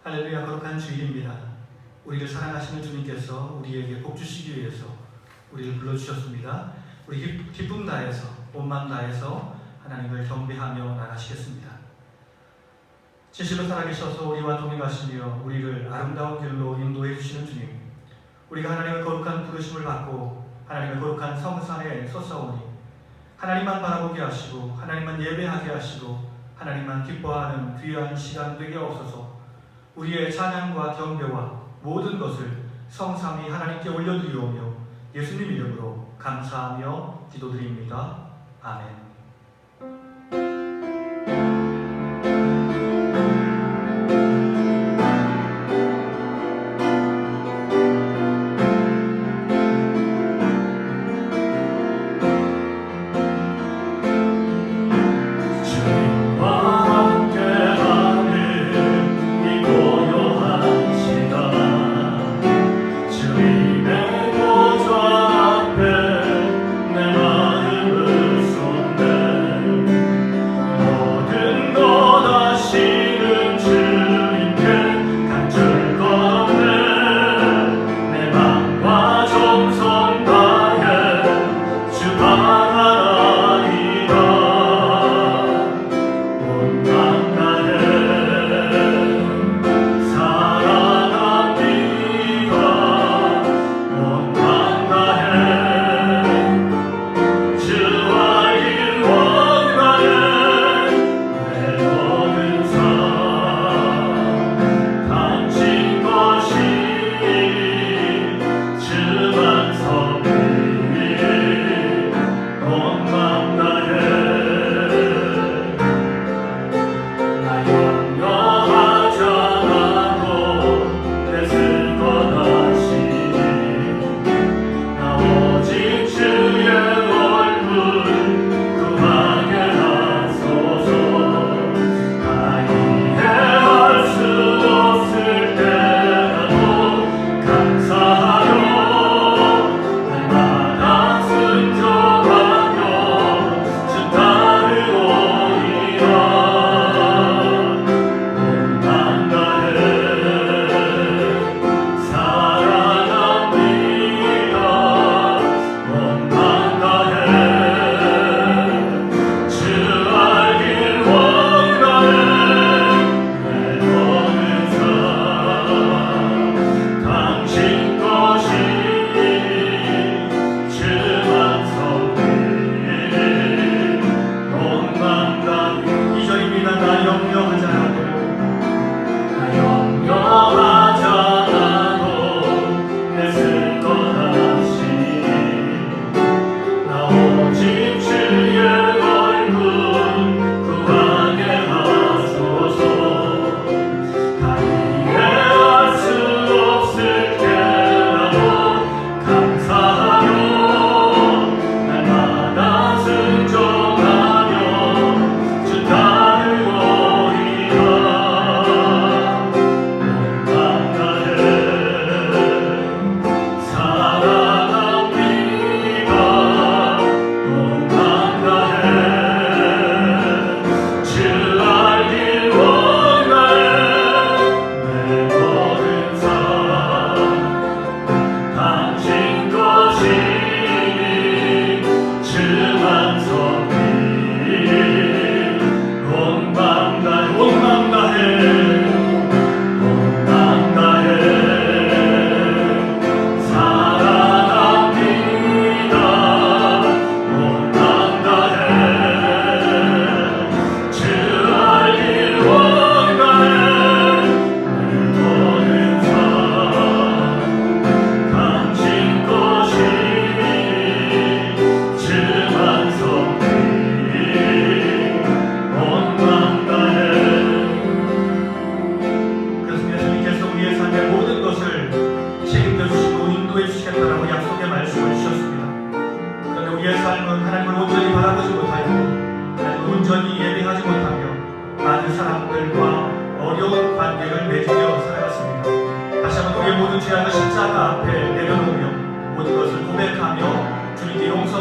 할렐루야. 거룩한 주일입니다. 우리를 사랑하시는 주님께서 우리에게 복 주시기 위해서 우리를 불러주셨습니다. 우리 기쁨 다해서 온 마음 다해서 하나님을 경배하며 나가시겠습니다. 진실로 살아계셔서 우리와 동행하시며 우리를 아름다운 길로 인도해 주시는 주님, 우리가 하나님의 거룩한 부르심을 받고 하나님의 거룩한 성산에 솟아오니 하나님만 바라보게 하시고 하나님만 예배하게 하시고 하나님만 기뻐하는 귀한 시간 되게 없어서 우리의 찬양과 경배와 모든 것을 성삼위 하나님께 올려드리오며 예수님 이름으로 감사하며 기도드립니다. 아멘.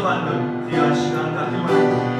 용서받는 귀한 시간 갖기를 원합니다.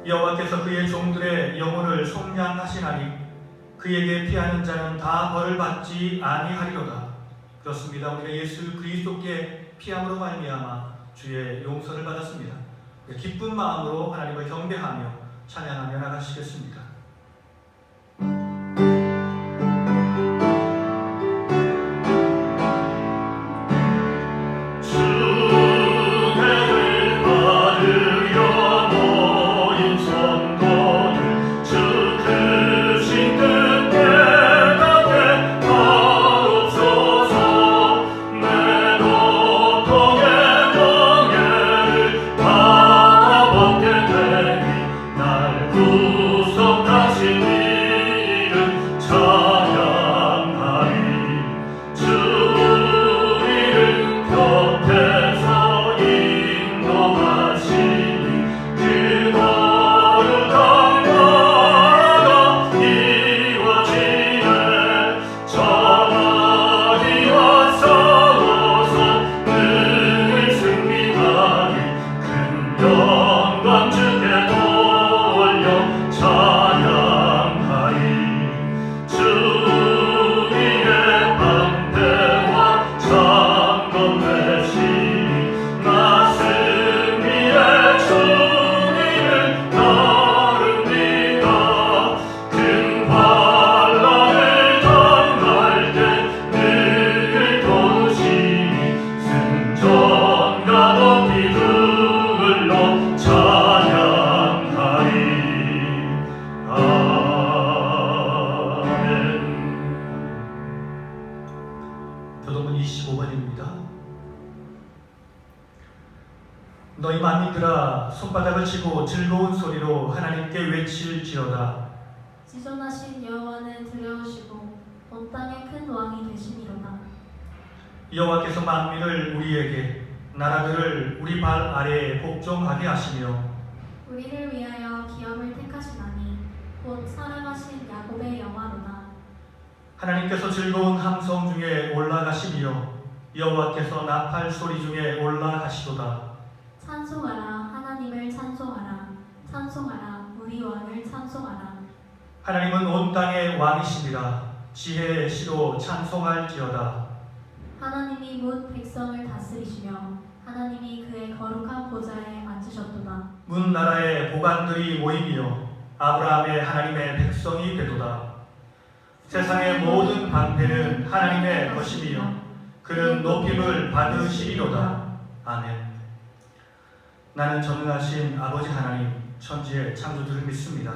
여호와께서 그의 종들의 영혼을 속량하시나니 그에게 피하는 자는 다 벌을 받지 아니하리로다. 그렇습니다. 우리가 예수 그리스도께 피함으로 말미암아 주의 용서를 받았습니다. 기쁜 마음으로 하나님을 경배하며 찬양하며 나가시겠습니다. 교도문 25번입니다. 너희 만민들아 손바닥을 치고 즐거운 소리로 하나님께 외칠지어다. 지존하신 여호와는 두려우시고 온 땅의 큰 왕이 되시니로다. 여호와께서 만민을 우리에게 나라들을 우리 발 아래에 복종하게 하시며 우리를 위하여 기업을 택하시나니 곧 사랑하신 야곱의 영화로다. 하나님께서 즐거운 함성 중에 올라가시며 여호와께서 나팔 소리 중에 올라가시도다. 찬송하라 하나님을 찬송하라 찬송하라 우리 왕을 찬송하라. 하나님은 온 땅의 왕이시니라. 지혜의 시로 찬송할지어다. 하나님이 문 백성을 다스리시며 하나님이 그의 거룩한 보좌에 앉으셨도다. 문 나라의 보관들이 모이며 아브라함의 하나님의 백성이 되도다. 세상의 모든 방패는 하나님의 것이며 그는 높임을 받으시리로다. 아멘. 나는 전능하신 아버지 하나님 천지의 창조주를 믿습니다.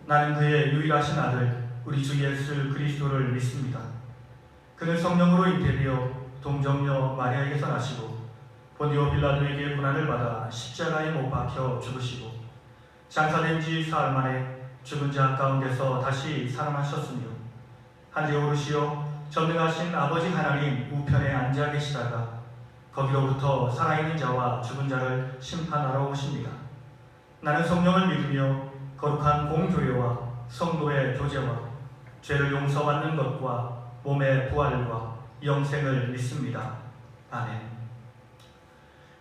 나는 그의 유일하신 아들 우리 주 예수 그리스도를 믿습니다. 그는 성령으로 잉태되어 동정녀 마리아에게서 나시고 본디오 빌라도에게 고난을 받아 십자가에 못 박혀 죽으시고 장사된 지 사흘 만에 죽은 자 가운데서 다시 살아나셨으며 하늘에 오르시어 전능하신 아버지 하나님 우편에 앉아 계시다가 거기로부터 살아있는 자와 죽은 자를 심판하러 오십니다. 나는 성령을 믿으며 거룩한 공교회와 성도의 교제와 죄를 용서받는 것과 몸의 부활과 영생을 믿습니다. 아멘.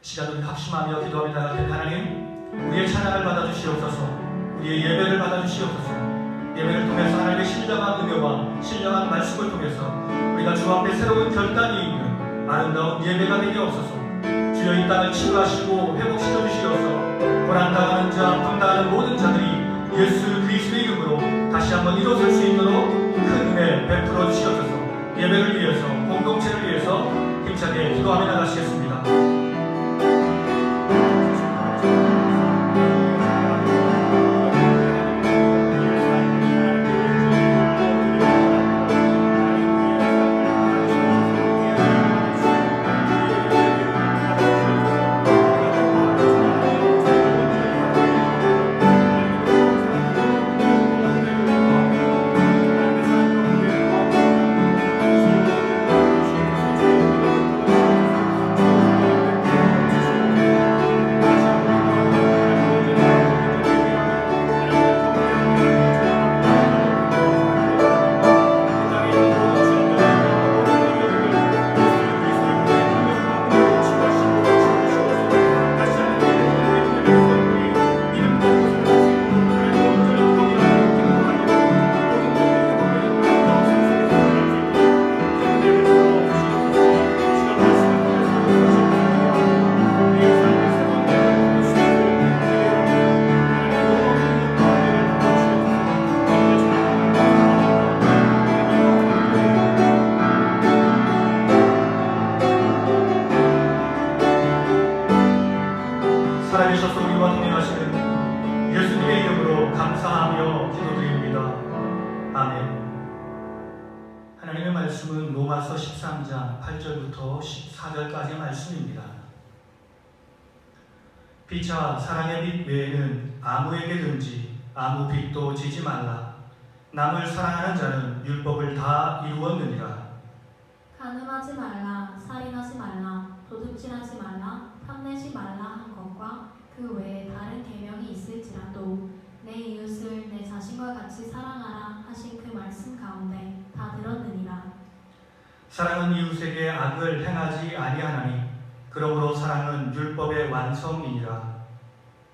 시간 우리 합심하며 기도하며 나갈 하나님, 우리의 찬양을 받아주시옵소서. 우리의 예배를 받아주시옵소서. 예배를 통해서 하나님의 신령한 은혜와 신령한 말씀을 통해서 우리가 주 앞에 새로운 결단이 있는 아름다운 예배가 되게 없소서. 주여 이 땅을 치유하시고 회복시켜 주시옵소서. 고난당하는 자, 아픔당하는 모든 자들이 예수 그리스도의 이름으로 다시 한번 일어설 수 있도록 큰 은혜 베풀어 주시옵소서. 예배를 위해서, 공동체를 위해서 힘차게 기도하며 나가시겠습니다. 오셔서 우리와 동행하시는 예수님의 이름으로 감사하며 기도드립니다. 아멘. 하나님의 말씀은 로마서 13장 8절부터 14절까지의 말씀입니다. 피차 사랑의 빛 외에는 아무에게든지 아무 빛도 지지 말라. 남을 사랑하는 자는 율법을 다 이루었느니라. 간음하지 말라, 살인하지 말라, 도둑질하지 말라, 탐내지 말라 한 것과 그 외에 다른 계명이 있을지라도 내 이웃을 내 자신과 같이 사랑하라 하신 그 말씀 가운데 다 들었느니라. 사랑은 이웃에게 악을 행하지 아니하나니 그러므로 사랑은 율법의 완성이니라.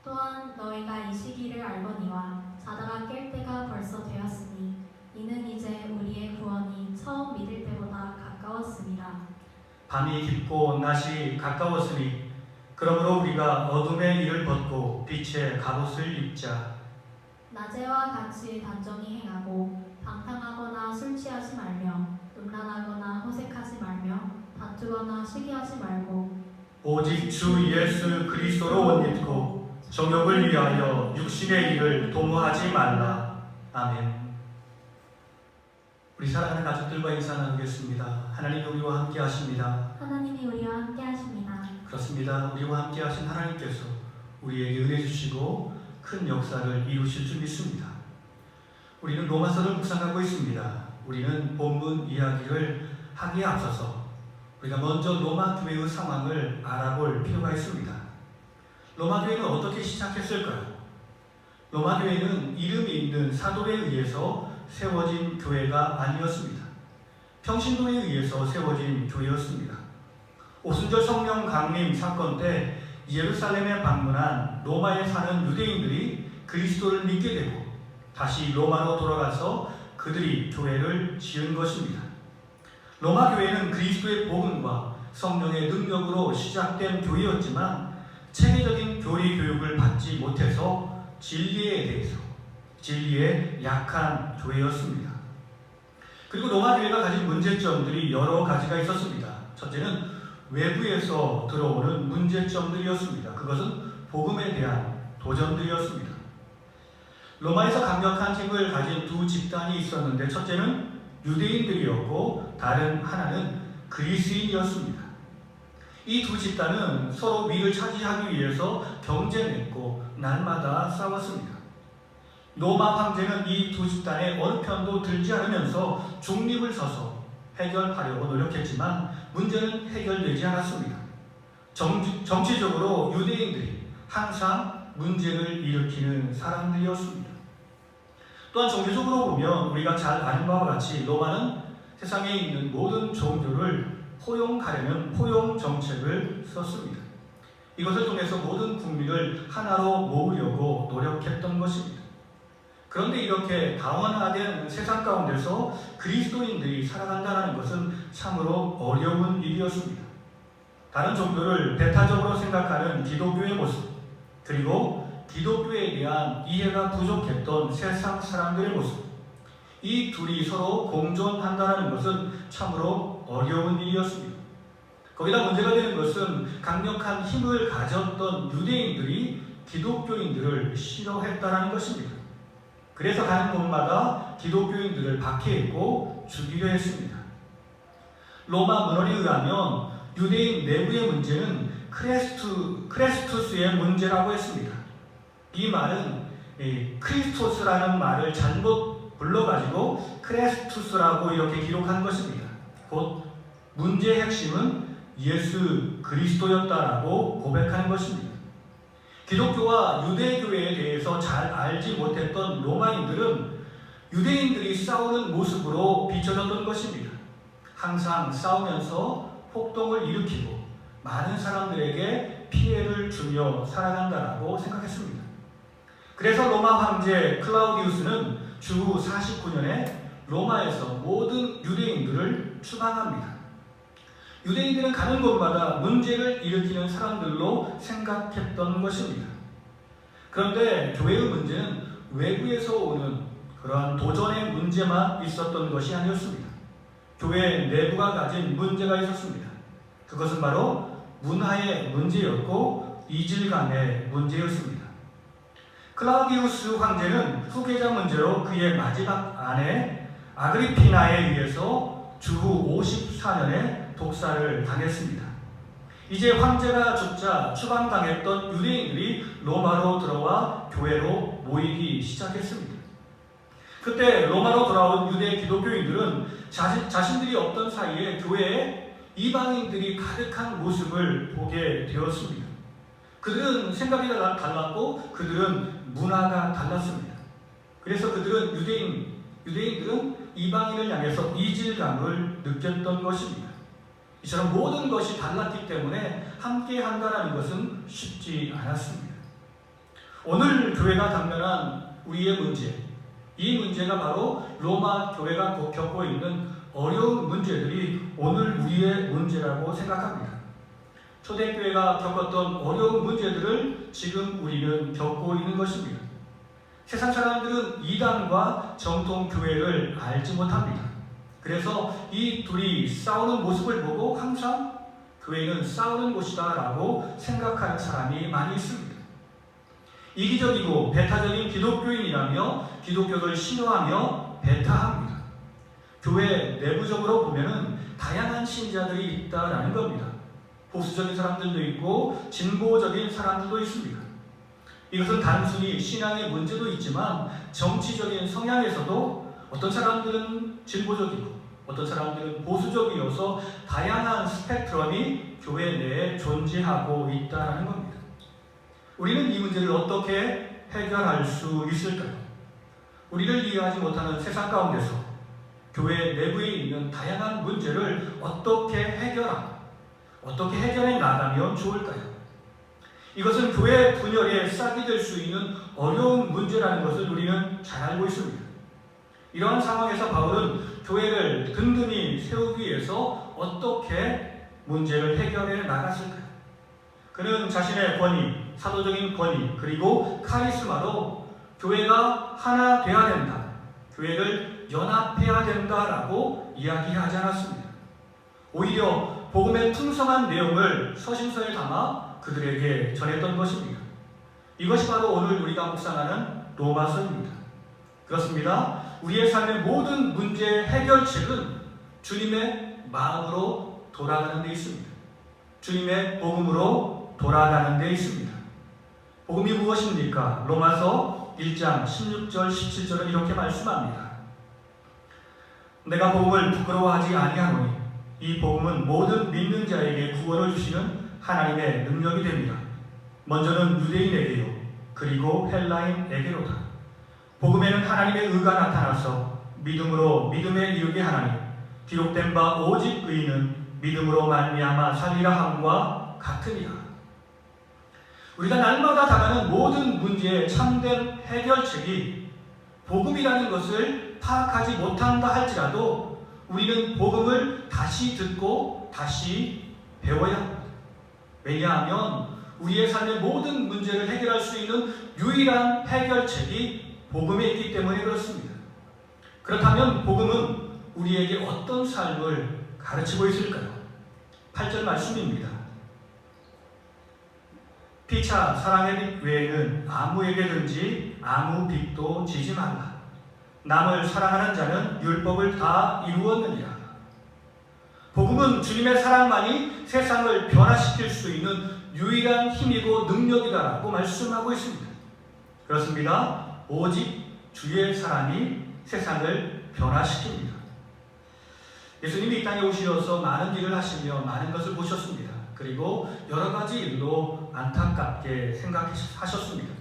또한 너희가 이 시기를 알거니와 자다가 깰 때가 벌써 되었으니 이는 이제 우리의 구원이 처음 믿을 때보다 가까웠음이라. 밤이 깊고 낮이 가까웠으니 그러므로 우리가 어둠의 일을 벗고 빛의 갑옷을 입자. 낮에와 같이 단정히 행하고 방탕하거나 술 취하지 말며 음란하거나 호색하지 말며 다투거나 시기하지 말고 오직 주 예수 그리스도로 옷 입고 정욕을 위하여 육신의 일을 도모하지 말라. 아멘. 우리 사랑하는 가족들과 인사 나누겠습니다. 하나님이 우리와 함께 하십니다. 하나님이 우리와 함께 하십니다. 그렇습니다. 우리와 함께 하신 하나님께서 우리에게 은혜 주시고 큰 역사를 이루실 줄 믿습니다. 우리는 로마서를 묵상하고 있습니다. 우리는 본문 이야기를 하기에 앞서서 우리가 먼저 로마 교회의 상황을 알아볼 필요가 있습니다. 로마 교회는 어떻게 시작했을까요? 로마 교회는 이름이 있는 사도에 의해서 세워진 교회가 아니었습니다. 평신도에 의해서 세워진 교회였습니다. 오순절 성령 강림 사건 때 예루살렘에 방문한 로마에 사는 유대인들이 그리스도를 믿게 되고 다시 로마로 돌아가서 그들이 교회를 지은 것입니다. 로마 교회는 그리스도의 복음과 성령의 능력으로 시작된 교회였지만 체계적인 교리 교육을 받지 못해서 진리에 약한 교회였습니다. 그리고 로마 교회가 가진 문제점들이 여러 가지가 있었습니다. 첫째는 외부에서 들어오는 문제점들이었습니다. 그것은 복음에 대한 도전들이었습니다. 로마에서 강력한 힘을 가진 두 집단이 있었는데 첫째는 유대인들이었고 다른 하나는 그리스인이었습니다. 이 두 집단은 서로 위를 차지하기 위해서 경쟁했고 날마다 싸웠습니다. 로마 황제는 이 두 집단의 어느 편도 들지 않으면서 중립을 서서 해결하려고 노력했지만 문제는 해결되지 않았습니다. 정치적으로 유대인들이 항상 문제를 일으키는 사람들이었습니다. 또한 종교적으로 보면 우리가 잘 아는 바와 같이 로마는 세상에 있는 모든 종교를 포용하려는 포용 정책을 썼습니다. 이것을 통해서 모든 국민을 하나로 모으려고 노력했던 것입니다. 그런데 이렇게 다원화된 세상 가운데서 그리스도인들이 살아간다는 것은 참으로 어려운 일이었습니다. 다른 종교를 배타적으로 생각하는 기독교의 모습, 그리고 기독교에 대한 이해가 부족했던 세상 사람들의 모습, 이 둘이 서로 공존한다는 것은 참으로 어려운 일이었습니다. 거기다 문제가 되는 것은 강력한 힘을 가졌던 유대인들이 기독교인들을 싫어했다는 것입니다. 그래서 가는 곳마다 기독교인들을 박해했고 죽이려 했습니다. 로마 문헌에 의하면 유대인 내부의 문제는 크레스투스의 문제라고 했습니다. 이 말은 크리스토스라는 말을 잘못 불러가지고 크레스투스라고 이렇게 기록한 것입니다. 곧 문제의 핵심은 예수 그리스도였다라고 고백하는 것입니다. 기독교와 유대교회에 대해서 잘 알지 못했던 로마인들은 유대인들이 싸우는 모습으로 비춰졌던 것입니다. 항상 싸우면서 폭동을 일으키고 많은 사람들에게 피해를 주며 살아간다라고 생각했습니다. 그래서 로마 황제 클라우디우스는 주 49년에 로마에서 모든 유대인들을 추방합니다. 유대인들은 가는 곳마다 문제를 일으키는 사람들로 생각했던 것입니다. 그런데 교회의 문제는 외부에서 오는 그러한 도전의 문제만 있었던 것이 아니었습니다. 교회 내부가 가진 문제가 있었습니다. 그것은 바로 문화의 문제였고 이질감의 문제였습니다. 클라우디우스 황제는 후계자 문제로 그의 마지막 아내 아그리피나에 의해서 주후 54년에 독사를 당했습니다. 이제 황제가 죽자 추방당했던 유대인들이 로마로 들어와 교회로 모이기 시작했습니다. 그때 로마로 돌아온 유대 기독교인들은 자신들이 없던 사이에 교회에 이방인들이 가득한 모습을 보게 되었습니다. 그들은 생각이 달랐고 그들은 문화가 달랐습니다. 그래서 그들은 유대인들은 이방인을 향해서 이질감을 느꼈던 것입니다. 이처럼 모든 것이 달랐기 때문에 함께 한다는 것은 쉽지 않았습니다. 오늘 교회가 당면한 우리의 문제, 이 문제가 바로 로마 교회가 겪고 있는 어려운 문제들이 오늘 우리의 문제라고 생각합니다. 초대교회가 겪었던 어려운 문제들을 지금 우리는 겪고 있는 것입니다. 세상 사람들은 이단과 정통교회를 알지 못합니다. 그래서 이 둘이 싸우는 모습을 보고 항상 교회는 싸우는 곳이다 라고 생각하는 사람이 많이 있습니다. 이기적이고 배타적인 기독교인이라며 기독교를 신호하며 배타합니다. 교회 내부적으로 보면은 다양한 신자들이 있다라는 겁니다. 보수적인 사람들도 있고 진보적인 사람들도 있습니다. 이것은 단순히 신앙의 문제도 있지만 정치적인 성향에서도 어떤 사람들은 진보적이고 어떤 사람들은 보수적이어서 다양한 스펙트럼이 교회 내에 존재하고 있다는 겁니다. 우리는 이 문제를 어떻게 해결할 수 있을까요? 우리를 이해하지 못하는 세상 가운데서 교회 내부에 있는 다양한 문제를 어떻게 해결해 나가면 좋을까요? 이것은 교회 분열의 싹이 될 수 있는 어려운 문제라는 것을 우리는 잘 알고 있습니다. 이러한 상황에서 바울은 교회를 든든히 세우기 위해서 어떻게 문제를 해결해 나갔을까요? 그는 자신의 권위, 사도적인 권위, 그리고 카리스마로 교회가 하나 되어야 된다, 교회를 연합해야 된다라고 이야기하지 않았습니다. 오히려 복음의 풍성한 내용을 서신서에 담아 그들에게 전했던 것입니다. 이것이 바로 오늘 우리가 묵상하는 로마서입니다. 그렇습니다. 우리의 삶의 모든 문제 해결책은 주님의 마음으로 돌아가는 데 있습니다. 주님의 복음으로 돌아가는 데 있습니다. 복음이 무엇입니까? 로마서 1장 16절 17절은 이렇게 말씀합니다. 내가 복음을 부끄러워하지 아니하노니 이 복음은 모든 믿는 자에게 구원을 주시는 하나님의 능력이 됩니다. 먼저는 유대인에게요, 그리고 헬라인에게로다. 복음에는 하나님의 의가 나타나서 믿음으로 믿음에 이르게 하나니 기록된 바 오직 의인은 믿음으로 말미암아 살리라 함과 같으니라. 우리가 날마다 당하는 모든 문제의 참된 해결책이 복음이라는 것을 파악하지 못한다 할지라도 우리는 복음을 다시 듣고 다시 배워야 합니다. 왜냐하면 우리의 삶의 모든 문제를 해결할 수 있는 유일한 해결책이 복음에 있기 때문에 그렇습니다. 그렇다면 복음은 우리에게 어떤 삶을 가르치고 있을까요? 8절 말씀입니다. 피차 사랑의 빚 외에는 아무에게든지 아무 빚도 지지 말라. 남을 사랑하는 자는 율법을 다 이루었느니라. 복음은 주님의 사랑만이 세상을 변화시킬 수 있는 유일한 힘이고 능력이다라고 말씀하고 있습니다. 그렇습니다. 오직 주의 사랑이 세상을 변화시킵니다. 예수님이 이 땅에 오시어서 많은 일을 하시며 많은 것을 보셨습니다. 그리고 여러 가지 일로 안타깝게 생각하셨습니다.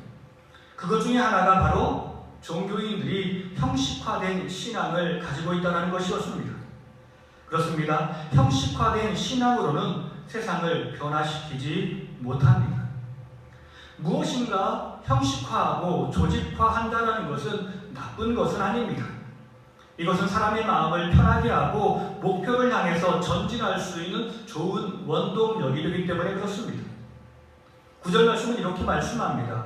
그것 중에 하나가 바로 종교인들이 형식화된 신앙을 가지고 있다는 것이었습니다. 그렇습니다. 형식화된 신앙으로는 세상을 변화시키지 못합니다. 무엇인가 형식화하고 조직화한다는 것은 나쁜 것은 아닙니다. 이것은 사람의 마음을 편하게 하고 목표를 향해서 전진할 수 있는 좋은 원동력이 되기 때문에 그렇습니다. 9절 말씀은 이렇게 말씀합니다.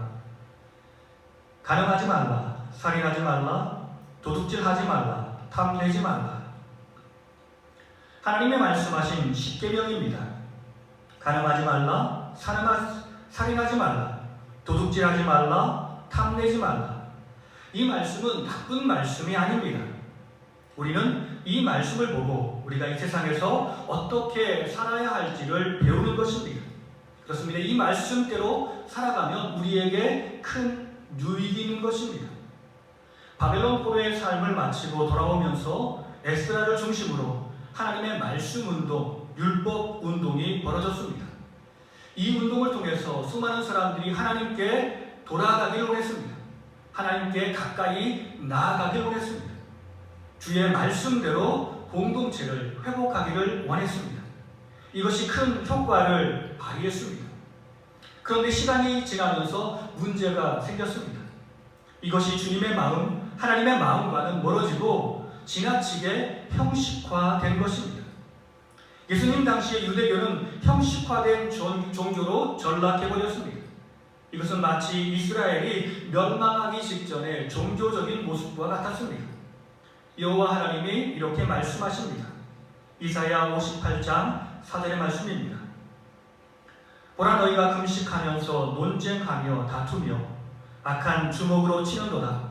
간음하지 말라, 살인하지 말라, 도둑질하지 말라, 탐내지 말라. 하나님의 말씀하신 십계명입니다. 간음하지 말라, 살인하지 말라, 도둑질하지 말라, 탐내지 말라. 이 말씀은 나쁜 말씀이 아닙니다. 우리는 이 말씀을 보고 우리가 이 세상에서 어떻게 살아야 할지를 배우는 것입니다. 그렇습니다. 이 말씀대로 살아가면 우리에게 큰 유익이 있는 것입니다. 바벨론 포로의 삶을 마치고 돌아오면서 에스라를 중심으로 하나님의 말씀 운동, 율법 운동이 벌어졌습니다. 이 운동을 통해서 수많은 사람들이 하나님께 돌아가기를 원했습니다. 하나님께 가까이 나아가기를 원했습니다. 주의 말씀대로 공동체를 회복하기를 원했습니다. 이것이 큰 효과를 발휘했습니다. 그런데 시간이 지나면서 문제가 생겼습니다. 이것이 주님의 마음, 하나님의 마음과는 멀어지고 지나치게 형식화된 것입니다. 예수님 당시의 유대교는 형식화된 종교로 전락해버렸습니다. 이것은 마치 이스라엘이 멸망하기 직전의 종교적인 모습과 같았습니다. 여호와 하나님이 이렇게 말씀하십니다. 이사야 58장 4절의 말씀입니다. 보라, 너희가 금식하면서 논쟁하며 다투며 악한 주먹으로 치는도다.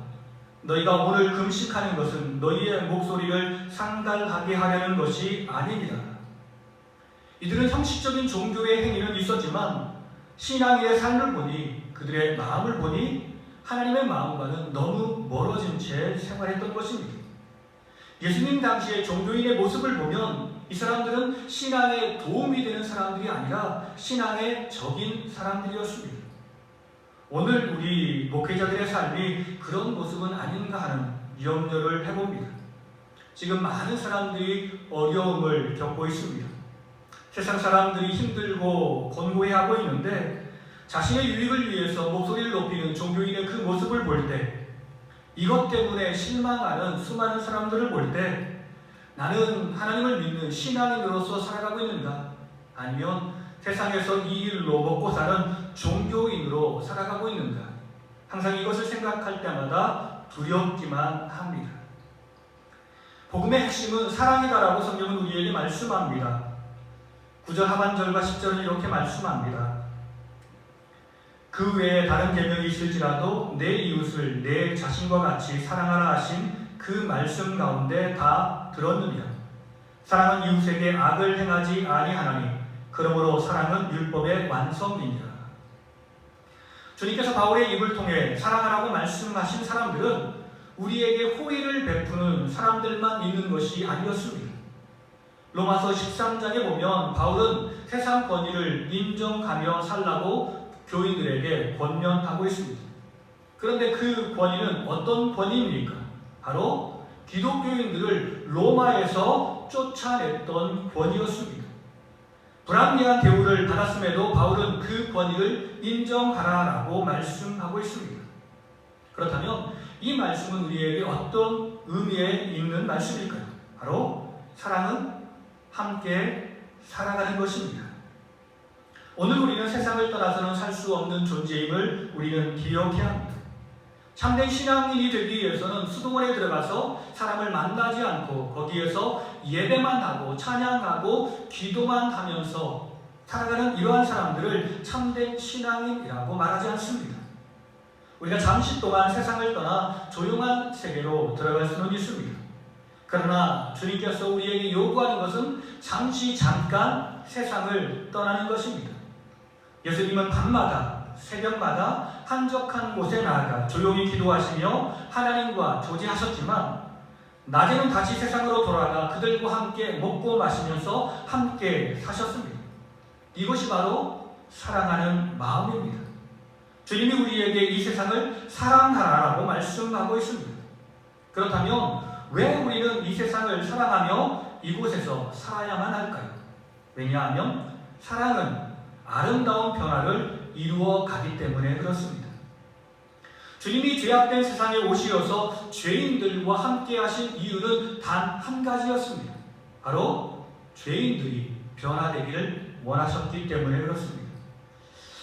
너희가 오늘 금식하는 것은 너희의 목소리를 상달하게 하려는 것이 아닙니다. 이들은 형식적인 종교의 행위는 있었지만 신앙인의 삶을 보니, 그들의 마음을 보니 하나님의 마음과는 너무 멀어진 채 생활했던 것입니다. 예수님 당시의 종교인의 모습을 보면 이 사람들은 신앙에 도움이 되는 사람들이 아니라 신앙의 적인 사람들이었습니다. 오늘 우리 목회자들의 삶이 그런 모습은 아닌가 하는 염려를 해봅니다. 지금 많은 사람들이 어려움을 겪고 있습니다. 세상 사람들이 힘들고 곤고해하고 있는데 자신의 유익을 위해서 목소리를 높이는 종교인의 그 모습을 볼 때, 이것 때문에 실망하는 수많은 사람들을 볼 때, 나는 하나님을 믿는 신앙인으로서 살아가고 있는가? 아니면 세상에서 이 일로 먹고 사는 종교인으로 살아가고 있는가? 항상 이것을 생각할 때마다 두렵기만 합니다. 복음의 핵심은 사랑이다라고 성경은 우리에게 말씀합니다. 9절 하반절과 10절은 이렇게 말씀합니다. 그 외에 다른 계명이 있을지라도 내 이웃을 내 자신과 같이 사랑하라 하신 그 말씀 가운데 다 들었느니라. 사랑은 이웃에게 악을 행하지 아니하나니 그러므로 사랑은 율법의 완성이니라. 주님께서 바울의 입을 통해 사랑하라고 말씀하신 사람들은 우리에게 호의를 베푸는 사람들만 있는 것이 아니었습니다. 로마서 13장에 보면 바울은 세상 권위를 인정하며 살라고 교인들에게 권면하고 있습니다. 그런데 그 권위는 어떤 권위입니까? 바로 기독교인들을 로마에서 쫓아냈던 권위였습니다. 불합리한 대우를 받았음에도 바울은 그 권위를 인정하라라고 말씀하고 있습니다. 그렇다면 이 말씀은 우리에게 어떤 의미에 있는 말씀일까요? 바로 사랑은 함께 살아가는 것입니다. 오늘 우리는 세상을 떠나서는 살 수 없는 존재임을 우리는 기억해야 합니다. 참된 신앙인이 되기 위해서는 수도원에 들어가서 사람을 만나지 않고 거기에서 예배만 하고 찬양하고 기도만 하면서 살아가는 이러한 사람들을 참된 신앙인이라고 말하지 않습니다. 우리가 잠시 동안 세상을 떠나 조용한 세계로 들어갈 수는 있습니다. 그러나 주님께서 우리에게 요구하는 것은 잠깐 세상을 떠나는 것입니다. 예수님은 밤마다 새벽마다 한적한 곳에 나아가 조용히 기도하시며 하나님과 교제하셨지만 낮에는 다시 세상으로 돌아가 그들과 함께 먹고 마시면서 함께 사셨습니다. 이것이 바로 사랑하는 마음입니다. 주님이 우리에게 이 세상을 사랑하라고 말씀하고 있습니다. 그렇다면 왜 우리는 이 세상을 사랑하며 이곳에서 살아야만 할까요? 왜냐하면 사랑은 아름다운 변화를 이루어 가기 때문에 그렇습니다. 주님이 죄악된 세상에 오시어서 죄인들과 함께 하신 이유는 단 한 가지였습니다. 바로 죄인들이 변화되기를 원하셨기 때문에 그렇습니다.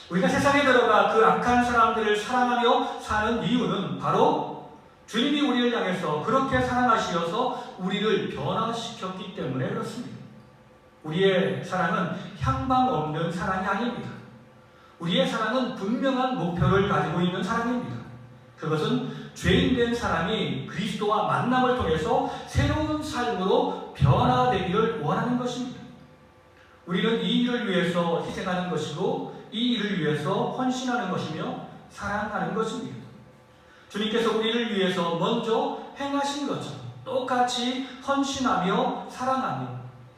우리가 세상에 들어가 그 악한 사람들을 사랑하며 사는 이유는 바로 주님이 우리를 향해서 그렇게 사랑하시어서 우리를 변화시켰기 때문에 그렇습니다. 우리의 사랑은 향방 없는 사랑이 아닙니다. 우리의 사랑은 분명한 목표를 가지고 있는 사랑입니다. 그것은 죄인된 사람이 그리스도와 만남을 통해서 새로운 삶으로 변화되기를 원하는 것입니다. 우리는 이 일을 위해서 희생하는 것이고 이 일을 위해서 헌신하는 것이며 사랑하는 것입니다. 주님께서 우리를 위해서 먼저 행하신 것처럼 똑같이 헌신하며 사랑하며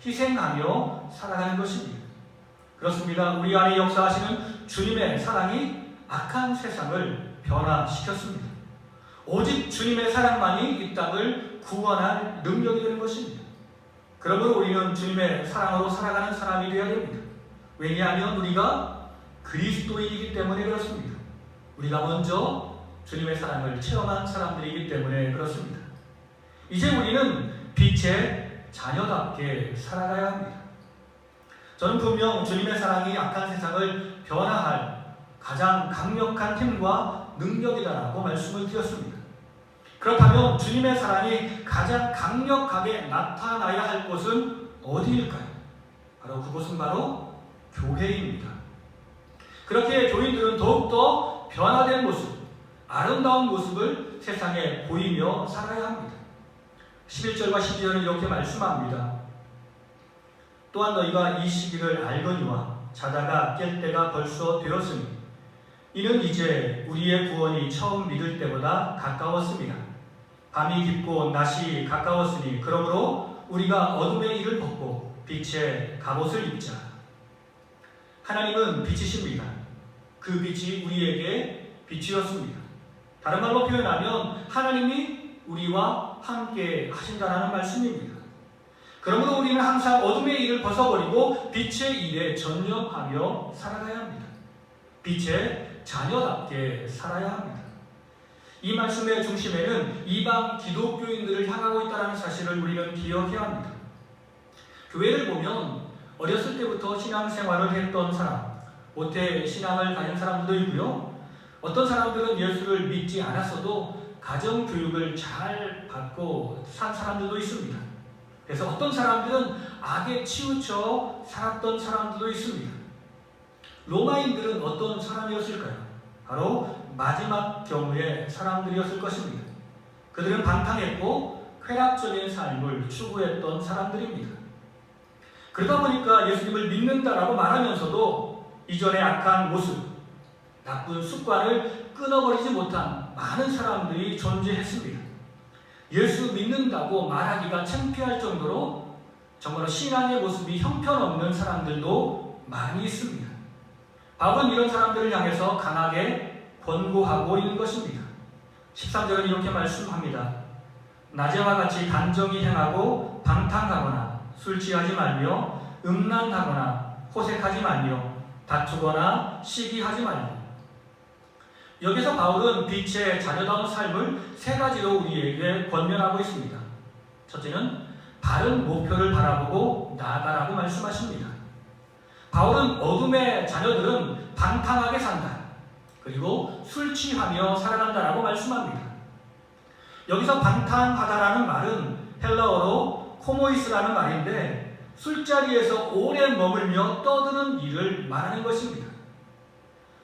희생하며 살아가는 것입니다. 그렇습니다. 우리 안에 역사하시는 주님의 사랑이 악한 세상을 변화시켰습니다. 오직 주님의 사랑만이 이 땅을 구원할 능력이 되는 것입니다. 그러므로 우리는 주님의 사랑으로 살아가는 사람이 되어야 됩니다. 왜냐하면 우리가 그리스도인이기 때문에 그렇습니다. 우리가 먼저 주님의 사랑을 체험한 사람들이기 때문에 그렇습니다. 이제 우리는 빛의 자녀답게 살아가야 합니다. 저는 분명 주님의 사랑이 악한 세상을 변화할 가장 강력한 힘과 능력이다라고 말씀을 드렸습니다. 그렇다면 주님의 사랑이 가장 강력하게 나타나야 할 곳은 어디일까요? 그곳은 바로 교회입니다. 그렇게 교인들은 더욱더 변화된 모습, 아름다운 모습을 세상에 보이며 살아야 합니다. 11절과 12절은 이렇게 말씀합니다. 또한 너희가 이 시기를 알거니와 자다가 깰 때가 벌써 되었으니 이는 이제 우리의 구원이 처음 믿을 때보다 가까웠습니다. 밤이 깊고 낮이 가까웠으니 그러므로 우리가 어둠의 일을 벗고 빛의 갑옷을 입자. 하나님은 빛이십니다. 그 빛이 우리에게 빛이었습니다. 다른 말로 표현하면 하나님이 우리와 함께 하신다는 말씀입니다. 그러므로 우리는 항상 어둠의 일을 벗어버리고 빛의 일에 전념하며 살아가야 합니다. 빛의 자녀답게 살아야 합니다. 이 말씀의 중심에는 이방 기독교인들을 향하고 있다는 사실을 우리는 기억해야 합니다. 교회를 보면 어렸을 때부터 신앙생활을 했던 사람, 모태 신앙을 가진 사람들도 있고요. 어떤 사람들은 예수를 믿지 않았어도 가정교육을 잘 받고 산 사람들도 있습니다. 그래서 어떤 사람들은 악에 치우쳐 살았던 사람들도 있습니다. 로마인들은 어떤 사람이었을까요? 바로 마지막 경우의 사람들이었을 것입니다. 그들은 방탕했고 쾌락적인 삶을 추구했던 사람들입니다. 그러다 보니까 예수님을 믿는다라고 말하면서도 이전의 악한 모습, 나쁜 습관을 끊어버리지 못한 많은 사람들이 존재했습니다. 예수 믿는다고 말하기가 창피할 정도로 정말로 신앙의 모습이 형편없는 사람들도 많이 있습니다. 바울은 이런 사람들을 향해서 강하게 권고하고 있는 것입니다. 13절은 이렇게 말씀합니다. 낮에와 같이 단정히 행하고 방탕하거나 술 취하지 말며 음란하거나 호색하지 말며 다투거나 시기하지 말며. 여기서 바울은 빛의 자녀다운 삶을 세 가지로 우리에게 권면하고 있습니다. 첫째는 바른 목표를 바라보고 나아가라고 말씀하십니다. 바울은 어둠의 자녀들은 방탕하게 산다. 그리고 술 취하며 살아간다라고 말씀합니다. 여기서 방탕하다라는 말은 헬라어로 코모이스라는 말인데 술자리에서 오래 머물며 떠드는 일을 말하는 것입니다.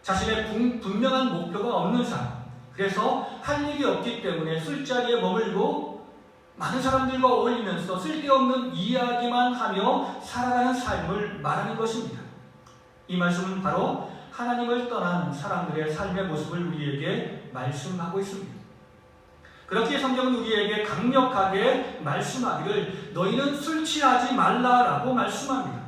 자신의 분명한 목표가 없는 사람, 그래서 할 일이 없기 때문에 술자리에 머물고 많은 사람들과 어울리면서 쓸데없는 이야기만 하며 살아가는 삶을 말하는 것입니다. 이 말씀은 바로 하나님을 떠난 사람들의 삶의 모습을 우리에게 말씀하고 있습니다. 그렇게 성경은 우리에게 강력하게 말씀하기를 너희는 술 취하지 말라라고 말씀합니다.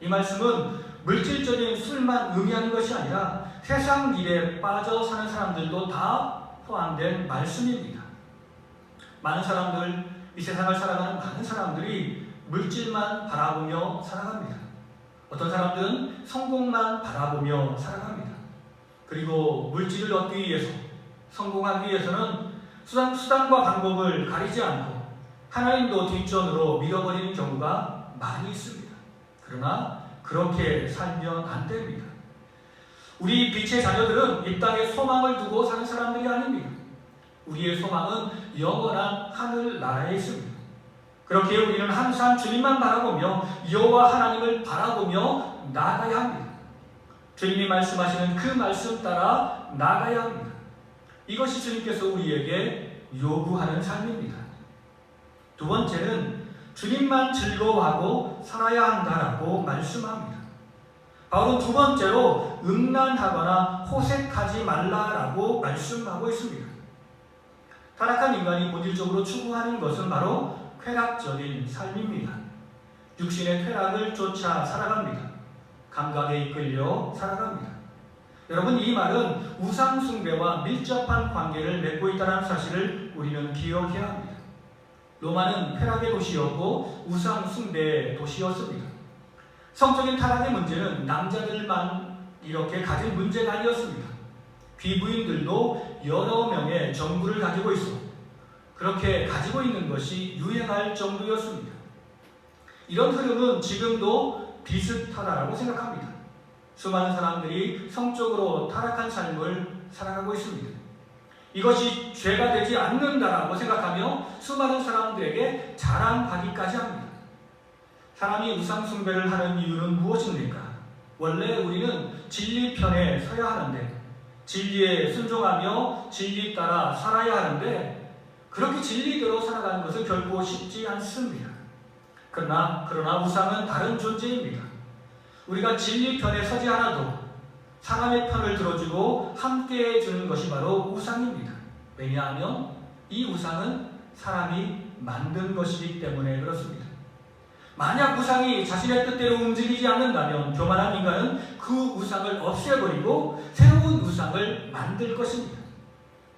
이 말씀은 물질적인 술만 의미하는 것이 아니라 세상 일에 빠져 사는 사람들도 다 포함된 말씀입니다. 많은 사람들, 이 세상을 살아가는 많은 사람들이 물질만 바라보며 살아갑니다. 어떤 사람들은 성공만 바라보며 살아갑니다. 그리고 물질을 얻기 위해서, 성공하기 위해서는 수단과 방법을 가리지 않고 하나님도 뒷전으로 밀어버리는 경우가 많이 있습니다. 그러나 그렇게 살면 안 됩니다. 우리 빛의 자녀들은 이 땅에 소망을 두고 사는 사람들이 아닙니다. 우리의 소망은 영원한 하늘나라에 있습니다. 그렇게 우리는 항상 주님만 바라보며 여호와 하나님을 바라보며 나아가야 합니다. 주님이 말씀하시는 그 말씀 따라 나아가야 합니다. 이것이 주님께서 우리에게 요구하는 삶입니다. 두 번째는 주님만 즐거워하고 살아야 한다라고 말씀합니다. 바울은 두 번째로 음란하거나 호색하지 말라라고 말씀하고 있습니다. 타락한 인간이 본질적으로 추구하는 것은 바로 쾌락적인 삶입니다. 육신의 쾌락을 쫓아 살아갑니다. 감각에 이끌려 살아갑니다. 여러분, 이 말은 우상 숭배와 밀접한 관계를 맺고 있다는 사실을 우리는 기억해야 합니다. 로마는 쾌락의 도시였고 우상 숭배의 도시였습니다. 성적인 타락의 문제는 남자들만 이렇게 가진 문제가 아니었습니다. 귀부인들도 여러 명의 정부를 가지고 있어 그렇게 가지고 있는 것이 유행할 정도였습니다. 이런 흐름은 지금도 비슷하다고 생각합니다. 수많은 사람들이 성적으로 타락한 삶을 살아가고 있습니다. 이것이 죄가 되지 않는다라고 생각하며 수많은 사람들에게 자랑하기까지 합니다. 사람이 우상 숭배를 하는 이유는 무엇입니까? 원래 우리는 진리 편에 서야 하는데, 진리에 순종하며 진리 따라 살아야 하는데, 그렇게 진리대로 살아가는 것은 결코 쉽지 않습니다. 그러나 우상은 다른 존재입니다. 우리가 진리 편에 서지 않아도 사람의 편을 들어주고 함께해 주는 것이 바로 우상입니다. 왜냐하면 이 우상은 사람이 만든 것이기 때문에 그렇습니다. 만약 우상이 자신의 뜻대로 움직이지 않는다면 교만한 인간은 그 우상을 없애버리고 새로운 우상을 만들 것입니다.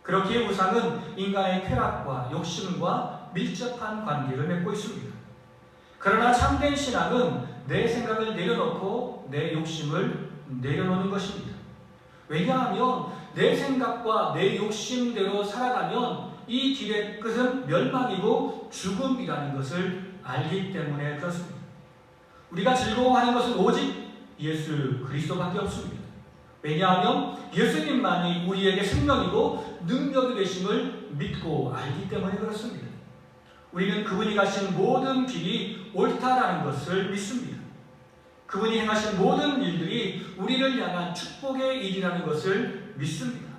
그렇기에 우상은 인간의 쾌락과 욕심과 밀접한 관계를 맺고 있습니다. 그러나 참된 신앙은 내 생각을 내려놓고 내 욕심을 내려놓는 것입니다. 왜냐하면 내 생각과 내 욕심대로 살아가면 이 길의 끝은 멸망이고 죽음이라는 것을 알기 때문에 그렇습니다. 우리가 즐거워하는 것은 오직 예수 그리스도밖에 없습니다. 왜냐하면 예수님만이 우리에게 생명이고 능력이 되심을 믿고 알기 때문에 그렇습니다. 우리는 그분이 가신 모든 길이 옳다라는 것을 믿습니다. 그분이 행하신 모든 일들이 우리를 향한 축복의 일이라는 것을 믿습니다.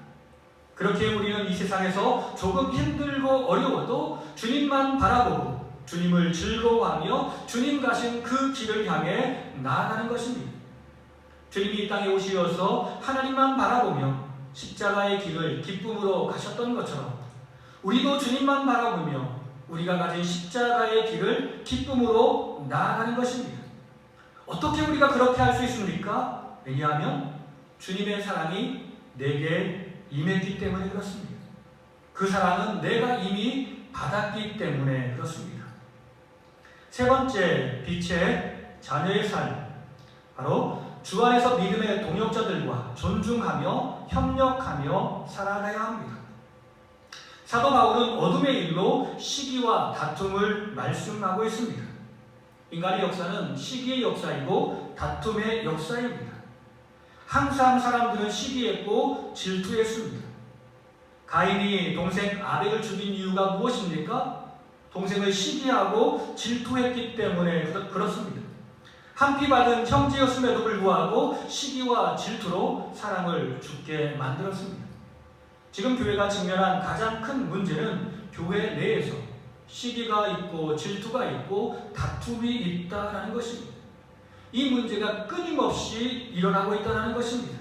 그렇게 우리는 이 세상에서 조금 힘들고 어려워도 주님만 바라보고 주님을 즐거워하며 주님 가신 그 길을 향해 나아가는 것입니다. 주님이 이 땅에 오시어서 하나님만 바라보며 십자가의 길을 기쁨으로 가셨던 것처럼 우리도 주님만 바라보며 우리가 가진 십자가의 길을 기쁨으로 나아가는 것입니다. 어떻게 우리가 그렇게 할 수 있습니까? 왜냐하면 주님의 사랑이 내게 임했기 때문에 그렇습니다. 그 사랑은 내가 이미 받았기 때문에 그렇습니다. 세 번째, 빛의 자녀의 삶. 바로 주 안에서 믿음의 동역자들과 존중하며 협력하며 살아가야 합니다. 사도 바울은 어둠의 일로 시기와 다툼을 말씀하고 있습니다. 인간의 역사는 시기의 역사이고 다툼의 역사입니다. 항상 사람들은 시기했고 질투했습니다. 가인이 동생 아벨을 죽인 이유가 무엇입니까? 동생을 시기하고 질투했기 때문에 그렇습니다. 한 피 받은 형제였음에도 불구하고 시기와 질투로 사람을 죽게 만들었습니다. 지금 교회가 직면한 가장 큰 문제는 교회 내에서 시기가 있고 질투가 있고 다툼이 있다는 것입니다. 이 문제가 끊임없이 일어나고 있다는 것입니다.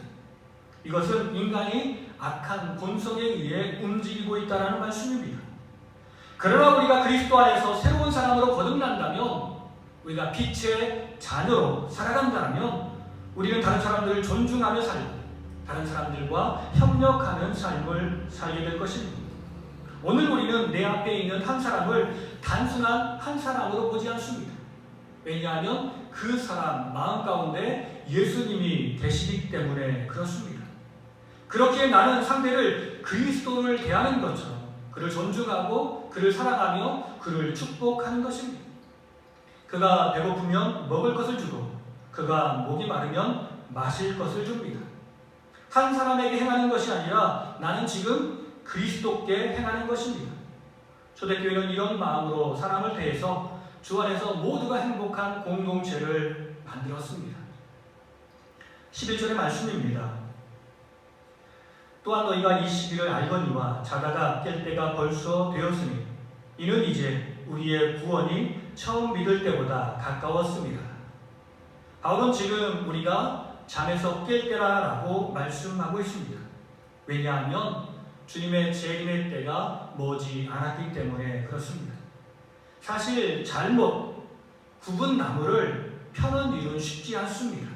이것은 인간이 악한 본성에 의해 움직이고 있다는 말씀입니다. 그러나 우리가 그리스도 안에서 새로운 사람으로 거듭난다면, 우리가 빛의 자녀로 살아간다면 우리는 다른 사람들을 존중하며 살고 다른 사람들과 협력하는 삶을 살게 될 것입니다. 오늘 우리는 내 앞에 있는 한 사람을 단순한 한 사람으로 보지 않습니다. 왜냐하면 그 사람 마음 가운데 예수님이 계시기 때문에 그렇습니다. 그렇기에 나는 상대를 그리스도를 대하는 것처럼 그를 존중하고 그를 사랑하며 그를 축복하는 것입니다. 그가 배고프면 먹을 것을 주고 그가 목이 마르면 마실 것을 줍니다. 한 사람에게 행하는 것이 아니라 나는 지금 그리스도께 행하는 것입니다. 초대교회는 이런 마음으로 사람을 대해서 주 안에서 모두가 행복한 공동체를 만들었습니다. 11절의 말씀입니다. 또한 너희가 이 시기를 알거니와 자다가 깰 때가 벌써 되었으니 이는 이제 우리의 구원이 처음 믿을 때보다 가까웠습니다. 바울은 지금 우리가 잠에서 깰 때라고 말씀하고 있습니다. 왜냐하면 주님의 재림의 때가 머지 않았기 때문에 그렇습니다. 사실 잘못 굽은 나무를 펴는 일은 쉽지 않습니다.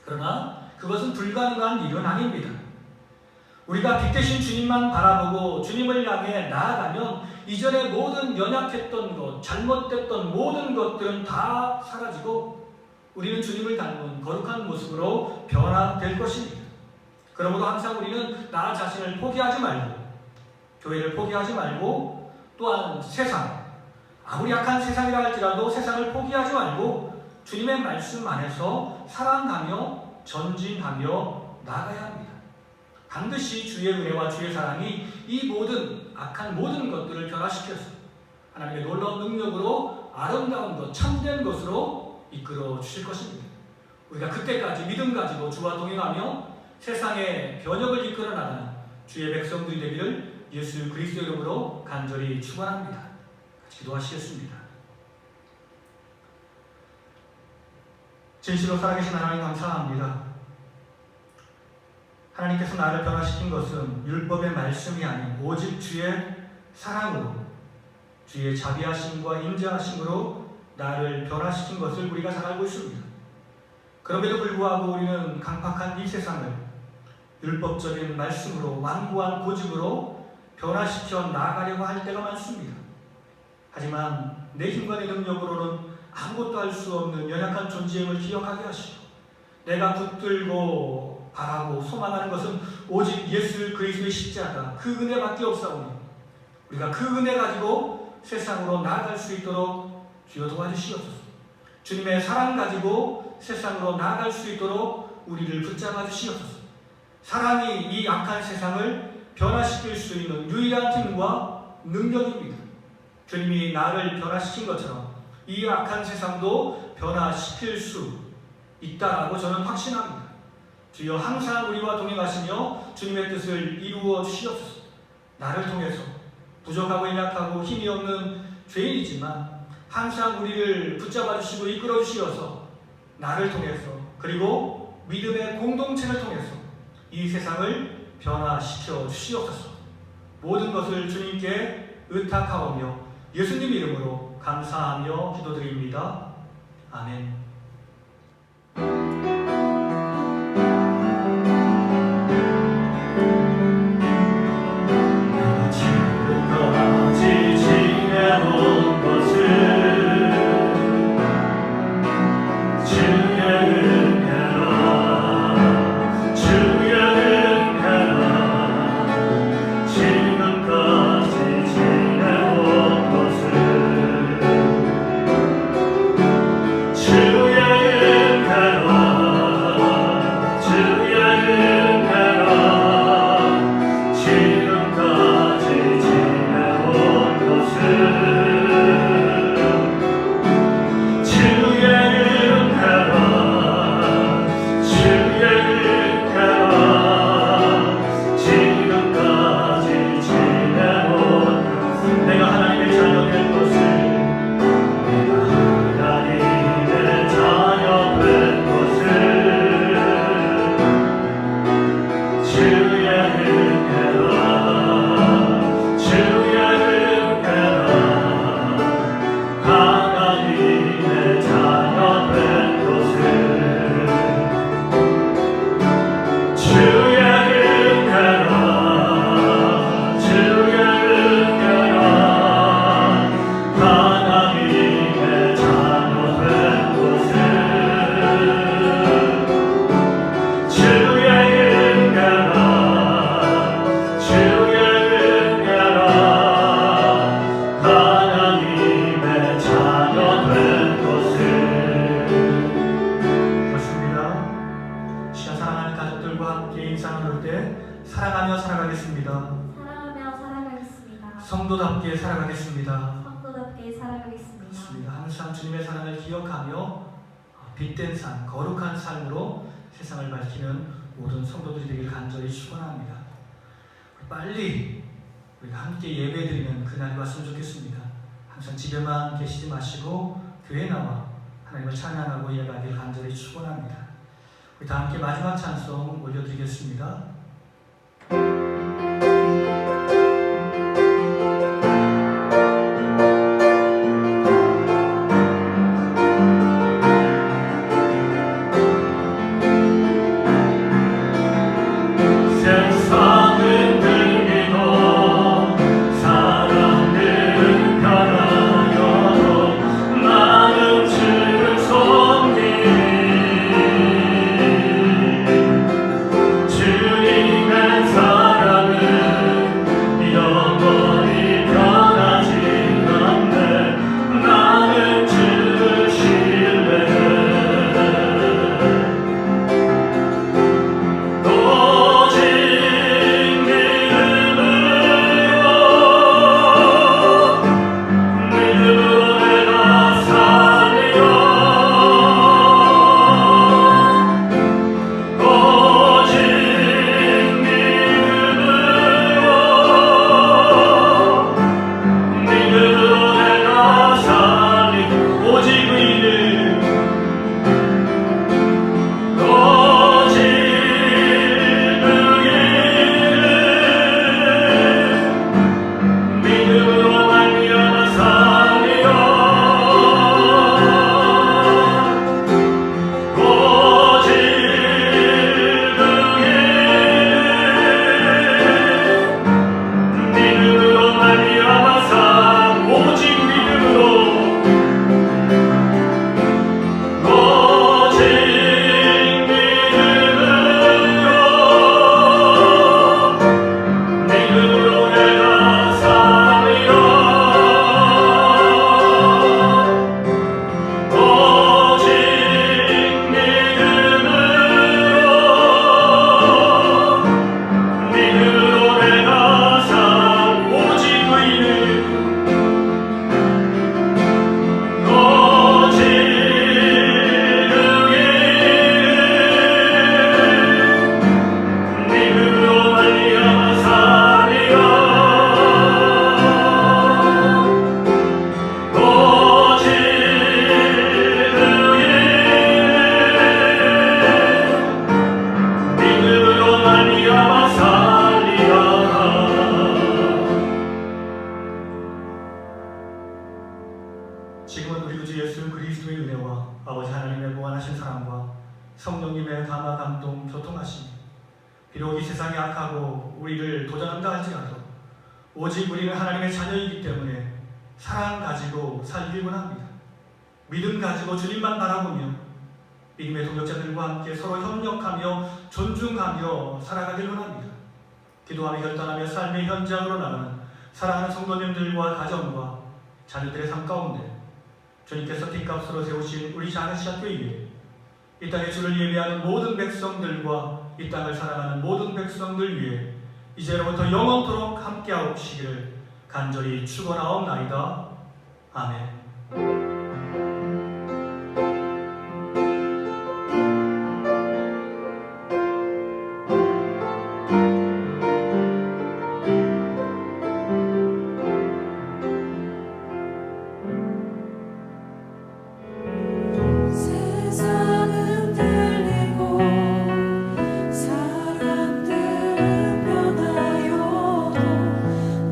그러나 그것은 불가능한 일은 아닙니다. 우리가 빛 대신 주님만 바라보고 주님을 향해 나아가면 이전에 모든 연약했던 것, 잘못됐던 모든 것들은 다 사라지고 우리는 주님을 닮은 거룩한 모습으로 변화될 것입니다. 그러므로 항상 우리는 나 자신을 포기하지 말고, 교회를 포기하지 말고, 또한 세상, 아무리 약한 세상이라 할지라도 세상을 포기하지 말고 주님의 말씀 안에서 살아가며 전진하며 나아가야 합니다. 반드시 주의 은혜와 주의 사랑이 이 모든 악한 모든 것들을 변화시켜서 하나님의 놀라운 능력으로 아름다운 것, 참된 것으로 이끌어 주실 것입니다. 우리가 그때까지 믿음 가지고 주와 동행하며 세상의 변혁을 이끌어 나가는 주의 백성들이 되기를 예수 그리스도 이름으로 간절히 축원합니다. 같이 기도하시겠습니다. 진실로 살아계신 하나님 감사합니다. 하나님께서 나를 변화시킨 것은 율법의 말씀이 아닌 오직 주의 사랑으로, 주의 자비하심과 인자하심으로 나를 변화시킨 것을 우리가 잘 알고 있습니다. 그럼에도 불구하고 우리는 강팍한 이 세상을 율법적인 말씀으로, 완고한 고집으로 변화시켜 나아가려고 할 때가 많습니다. 하지만 내 힘과 내 능력으로는 아무것도 할 수 없는 연약한 존재임을 기억하게 하시고, 내가 붙들고 바라고 소망하는 것은 오직 예수 그리스도의 십자가, 그 은혜밖에 없사오니 우리가 그 은혜 가지고 세상으로 나아갈 수 있도록 주여 도와주시옵소서. 주님의 사랑 가지고 세상으로 나아갈 수 있도록 우리를 붙잡아 주시옵소서. 사랑이 이 악한 세상을 변화시킬 수 있는 유일한 힘과 능력입니다. 주님이 나를 변화시킨 것처럼 이 악한 세상도 변화시킬 수 있다라고 저는 확신합니다. 주여 항상 우리와 동행하시며 주님의 뜻을 이루어 주시옵소서. 나를 통해서 부족하고 연약하고 힘이 없는 죄인이지만 항상 우리를 붙잡아 주시고 이끌어 주시어서 나를 통해서, 그리고 믿음의 공동체를 통해서 이 세상을 변화시켜 주시옵소서. 모든 것을 주님께 의탁하오며 예수님 이름으로 감사하며 기도드립니다. 아멘. 성도답게 살아가겠습니다. 성도답게 살아가겠습니다. 항상 주님의 사랑을 기억하며 빛된 삶, 거룩한 삶으로 세상을 밝히는 모든 성도들이 되길 간절히 축원합니다. 빨리 우리가 함께 예배드리는 그날이 왔으면 좋겠습니다. 항상 집에만 계시지 마시고 교회에 나와 하나님을 찬양하고 예배하길 간절히 축원합니다. 우리 다 함께 마지막 찬송 올려드리겠습니다. 지금은 우리 주 예수 그리스도의 은혜와 아버지 하나님의 무한하신 사랑과 성령님의 감화 감동 교통하심이 비록 이 세상이 악하고 우리를 도전한다 할지라도 오직 우리는 하나님의 자녀이기 때문에 사랑 가지고 살길 원합니다. 믿음 가지고 주님만 바라보며 믿음의 동역자들과 함께 서로 협력하며 존중하며 살아가길 원합니다. 기도하며 결단하며 삶의 현장으로 나가는 사랑하는 성도님들과 가정과 자녀들의 삶 가운데 주님께서 핏값으로 세우신 우리 작은 시학교회에 이 땅에 주를 예배하는 모든 백성들과 이 땅을 살아가는 모든 백성들 위해 이제로부터 영원토록 함께하옵시기를 간절히 축원하옵나이다. 아멘.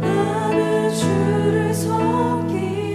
나는 주를 섬기리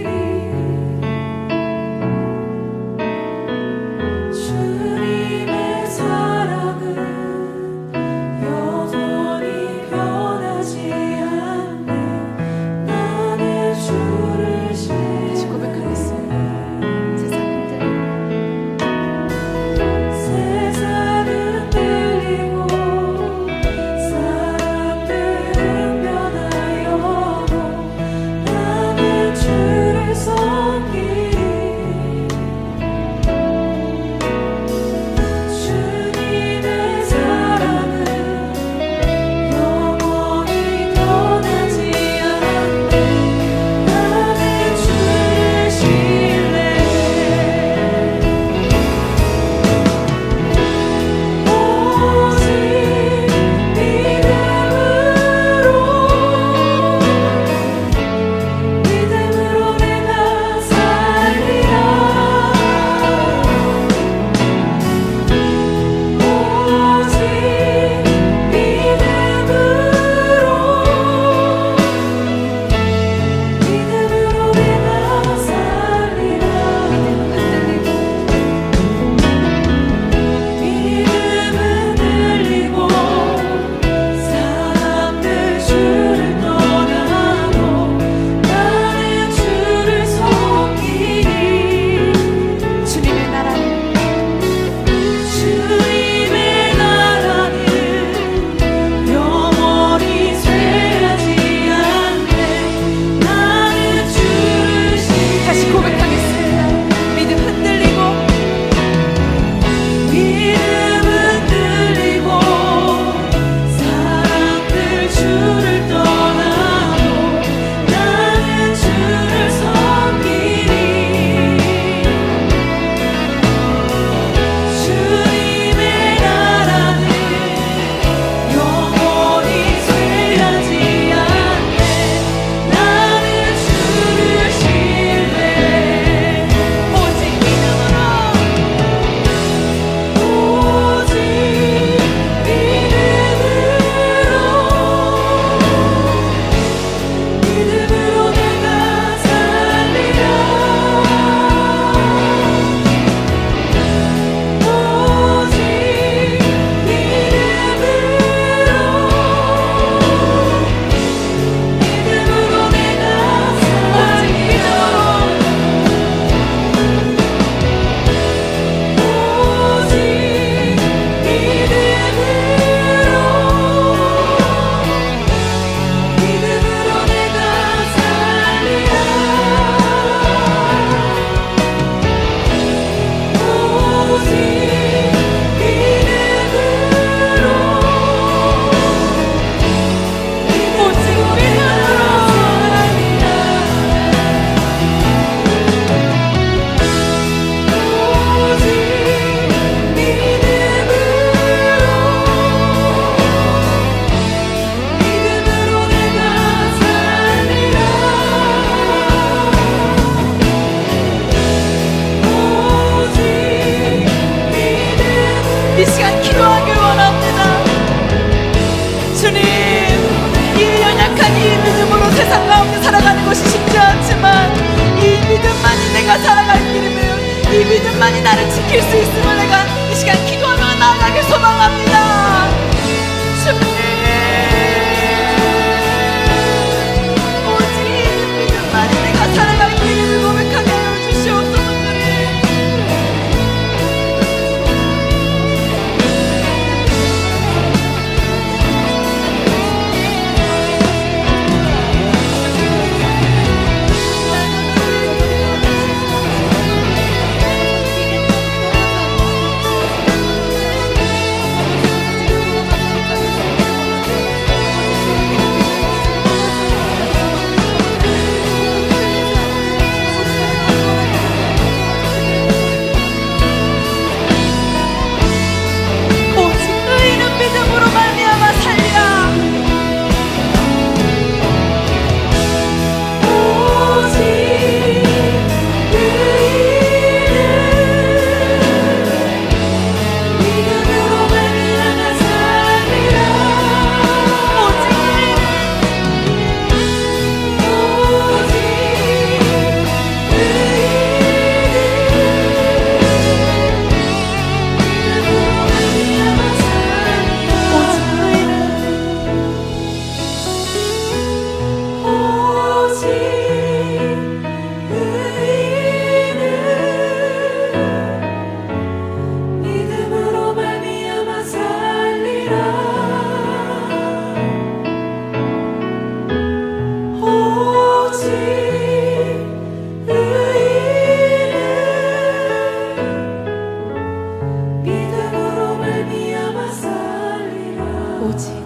지킬 수 있음을 내가 이 시간 기도하며 나아가길 소망합니다. 주님, 오직 믿음만이 내가 살아갈 길을 고백하게 하여 주시옵소서. 오직